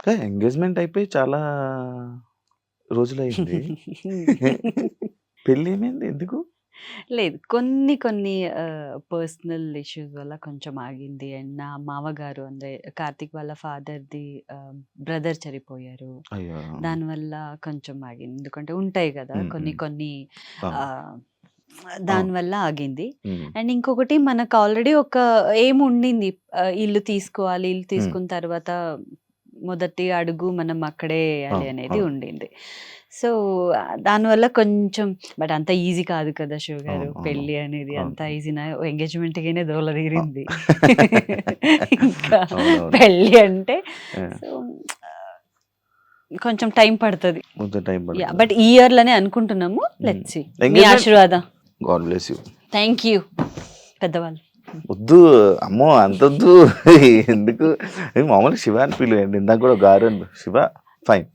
Engagement అయిపోయి చాలా రోజులైంది. పెళ్లి ఏమైంది? ఎందుకు? లేదు. కొన్ని కొన్ని పర్సనల్ ఇష్యూస్ వల్ల కొంచెం ఆగింది. అండ్ నా మామగారు అంటే కార్తీక్ వాళ్ళ ఫాదర్‌ది బ్రదర్ చనిపోయారు. అయ్యో! దానివల్ల కొంచెం ఆగింది. ఎందుకంటే ఉంటాయి గదా! హ్మ్. కొన్ని హ్మ్. కొన్ని అవును. ఆహ్, అవును. దానివల్ల ఆగింది. హ్మ్. అండ్ ఇంకొకటి మనకు ఆల్రెడీ ఒక ఎయిమ్ ఉండింది. ఇల్లు తీసుకోవాలి. ఇల్లు హ్మ్. తీసుకున్న తర్వాత మొదటి అడుగు మనం అక్కడే ఎయాలి అవును. అనేది అవును. ఉండింది. సో, దానివల్ల కొంచెం బట్ అంత ఈజీ కాదు కదా! శివ గారు. అవును. అవును. పెళ్లి అనేది అవును. అంత ఈజీనా? ఎంగేజ్‌మెంట్‌కేనే దోల తీరింది. ఇంకా అవునవును. పెళ్లి అంటే ఆ! సో, కొంచెం టైం పడతది. కొంచెం టైం యాహ్! పడుతదా? బట్ ఈ ఇయర్‌లోనే అనుకుంటున్నాము. హ్మ్. Let's see. మీ ఎంగేజ్‌మెంట్ ఆశీర్వాదం. God bless you. Thank you పెద్దవాళ్ళు. వద్దు. అమ్మో! అంతొద్దు. ఎందుకు? మామూలుగా శివ అని పిలువండి. ఇందాక కూడా గారు అని శివ ఫైన్.